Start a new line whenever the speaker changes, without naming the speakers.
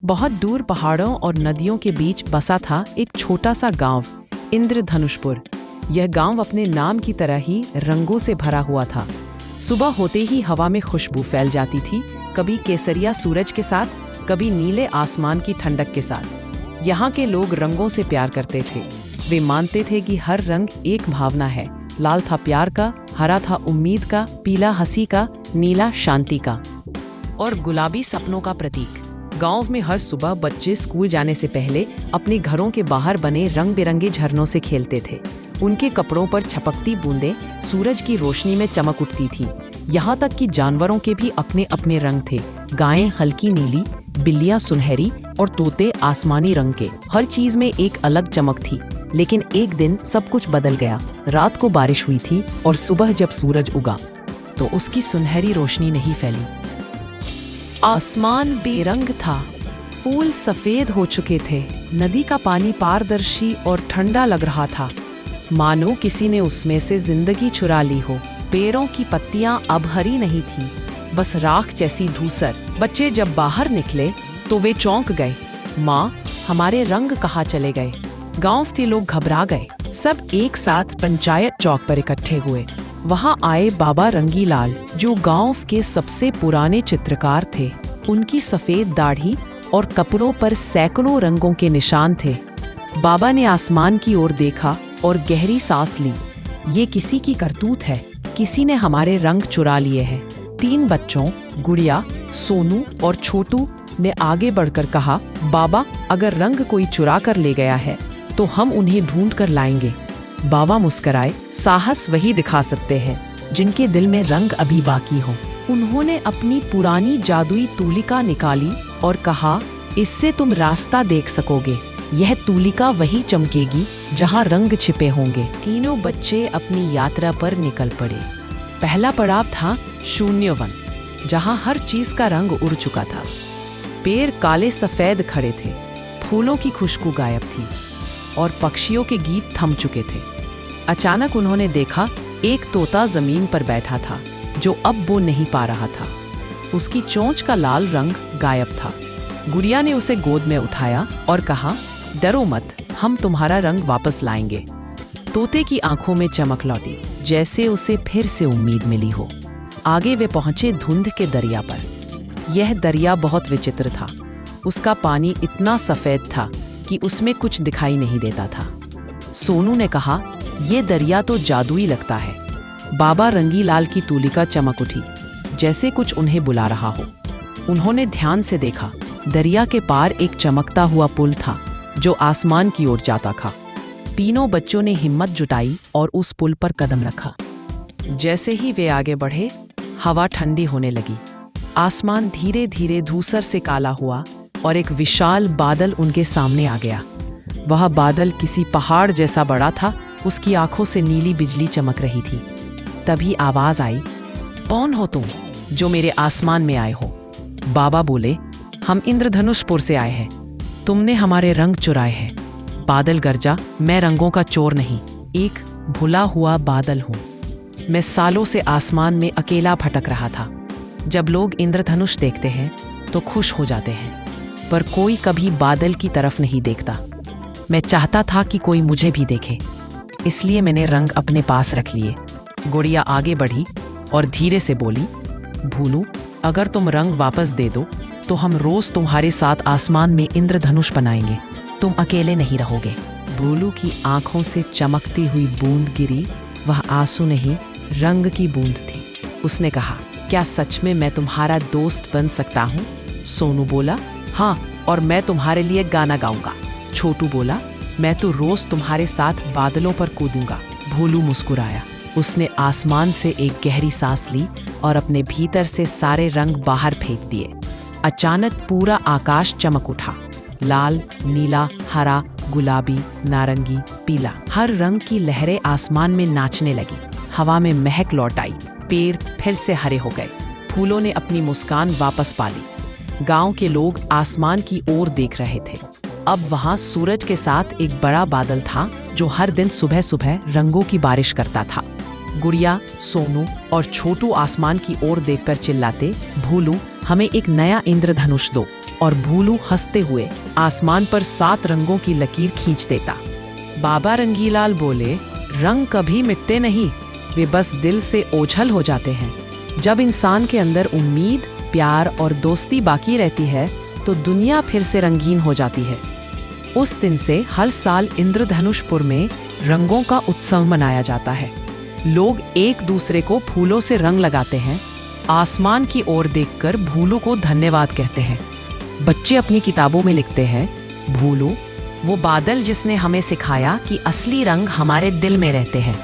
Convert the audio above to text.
बहुत दूर पहाड़ों और नदियों के बीच बसा था एक छोटा सा गांव, इंद्रधनुषपुर। यह गांव अपने नाम की तरह ही रंगों से भरा हुआ था। सुबह होते ही हवा में खुशबू फैल जाती थी, कभी केसरिया सूरज के साथ, कभी नीले आसमान की ठंडक के साथ। यहाँ के लोग रंगों से प्यार करते थे। वे मानते थे कि हर रंग एक भावना है। लाल था प्यार का, हरा था उम्मीद का, पीला हंसी का, नीला शांति का और गुलाबी सपनों का प्रतीक। गांव में हर सुबह बच्चे स्कूल जाने से पहले अपने घरों के बाहर बने रंग बिरंगे झरनों से खेलते थे। उनके कपड़ों पर छपकती बूंदें सूरज की रोशनी में चमक उठती थीं। यहाँ तक कि जानवरों के भी अपने अपने रंग थे। गायें हल्की नीली, बिल्लियां सुनहरी और तोते आसमानी रंग के। हर चीज में एक अलग चमक थी। लेकिन एक दिन सब कुछ बदल गया। रात को बारिश हुई थी और सुबह जब सूरज उगा तो उसकी सुनहरी रोशनी नहीं फैली। आसमान बेरंग था, फूल सफेद हो चुके थे, नदी का पानी पारदर्शी और ठंडा लग रहा था, मानो किसी ने उसमें से जिंदगी चुरा ली हो। पेड़ों की पत्तियां अब हरी नहीं थीं, बस राख जैसी धूसर। बच्चे जब बाहर निकले तो वे चौंक गए। माँ, हमारे रंग कहाँ चले गए? गांव के लोग घबरा गए। सब एक साथ पंचायत चौक पर इकट्ठे हुए। वहां आए बाबा रंगीलाल, जो गांव के सबसे पुराने चित्रकार थे। उनकी सफेद दाढ़ी और कपड़ों पर सैकड़ों रंगों के निशान थे। बाबा ने आसमान की ओर देखा और गहरी सांस ली। ये किसी की करतूत है, किसी ने हमारे रंग चुरा लिए हैं। 3 बच्चों, गुड़िया, सोनू और छोटू ने आगे बढ़कर कहा, बाबा, अगर रंग कोई चुरा कर ले गया है तो हम उन्हें ढूंढ कर लाएंगे। बाबा मुस्कराए। साहस वही दिखा सकते हैं जिनके दिल में रंग अभी बाकी हो। उन्होंने अपनी पुरानी जादुई तूलिका निकाली और कहा, इससे तुम रास्ता देख सकोगे। यह तूलिका वही चमकेगी जहां रंग छिपे होंगे। तीनों बच्चे अपनी यात्रा पर निकल पड़े। पहला पड़ाव था शून्यवन, जहां हर चीज का रंग उड़ चुका था। पेड़ काले सफेद खड़े थे, फूलों की खुशबू गायब थी और पक्षियों के गीत थम चुके थे। अचानक उन्होंने देखा, एक तोता जमीन पर बैठा था जो अब बोल नहीं पा रहा था। उसकी चोंच का लाल रंग गायब था। गुड़िया ने उसे गोद में उठाया और कहा, डरो मत, हम तुम्हारा रंग वापस लाएंगे। तोते की आंखों में चमक लौटी, जैसे उसे फिर से उम्मीद मिली हो। आगे वे पहुंचे धुंध के दरिया पर। यह दरिया बहुत विचित्र था। उसका पानी इतना सफेद था कि उसमें कुछ दिखाई नहीं देता था। सोनू ने कहा, यह दरिया तो जादुई लगता है। बाबा रंगीलाल की तूलिका चमक उठी, जैसे कुछ उन्हें बुला रहा हो। उन्होंने ध्यान से देखा। दरिया के पार एक चमकता हुआ पुल था जो आसमान की ओर जाता था। तीनों बच्चों ने हिम्मत जुटाई और उस पुल पर कदम रखा। जैसे ही वे आगे बढ़े, हवा ठंडी होने लगी। आसमान धीरे धीरे धूसर से काला हुआ और एक विशाल बादल उनके सामने आ गया। वह बादल किसी पहाड़ जैसा बड़ा था। उसकी आंखों से नीली बिजली चमक रही थी। तभी आवाज आई, कौन हो तुम जो मेरे आसमान में आए हो? बाबा बोले, हम इंद्रधनुषपुर से आए हैं। तुमने हमारे रंग चुराए हैं। बादल गरजा, मैं रंगों का चोर नहीं, एक भुला हुआ बादल हूं। मैं सालों से आसमान में अकेला भटक रहा था। जब लोग इंद्रधनुष देखते हैं तो खुश हो जाते हैं, पर कोई कभी बादल की तरफ नहीं देखता। मैं चाहता था कि कोई मुझे भी देखे, इसलिए मैंने रंग अपने पास रख लिए। गुड़िया आगे बढ़ी और धीरे से बोली, भूलू, अगर तुम रंग वापस दे दो तो हम रोज तुम्हारे साथ आसमान में इंद्रधनुष बनाएंगे। तुम अकेले नहीं रहोगे। भूलू की आंखों से चमकती हुई बूंद गिरी। वह आंसू नहीं, रंग की बूंद थी। उसने कहा, क्या सच में मैं तुम्हारा दोस्त बन सकता हूँ? सोनू बोला, हाँ, और मैं तुम्हारे लिए गाना गाऊंगा। छोटू बोला, मैं तो रोज तुम्हारे साथ बादलों पर कूदूंगा। भोलू मुस्कुराया। उसने आसमान से एक गहरी सांस ली और अपने भीतर से सारे रंग बाहर फेंक दिए। अचानक पूरा आकाश चमक उठा। लाल, नीला, हरा, गुलाबी, नारंगी, पीला, हर रंग की लहरें आसमान में नाचने लगी। हवा में महक लौट आई। पेड़ फिर से हरे हो गए। फूलों ने अपनी मुस्कान वापस पा ली। गांव के लोग आसमान की ओर देख रहे थे। अब वहां सूरज के साथ एक बड़ा बादल था जो हर दिन सुबह सुबह रंगों की बारिश करता था। गुड़िया, सोनू और छोटू आसमान की ओर देखकर चिल्लाते, भूलू हमें एक नया इंद्रधनुष दो। और भूलू हंसते हुए आसमान पर 7 रंगों की लकीर खींच देता। बाबा रंगीलाल बोले, रंग कभी मिटते नहीं, वे बस दिल से ओझल हो जाते हैं। जब इंसान के अंदर उम्मीद, प्यार और दोस्ती बाकी रहती है तो दुनिया फिर से रंगीन हो जाती है। उस दिन से हर साल इंद्रधनुषपुर में रंगों का उत्सव मनाया जाता है। लोग एक दूसरे को फूलों से रंग लगाते हैं, आसमान की ओर देखकर भूलू को धन्यवाद कहते हैं। बच्चे अपनी किताबों में लिखते हैं, भूलू वो बादल जिसने हमें सिखाया कि असली रंग हमारे दिल में रहते हैं।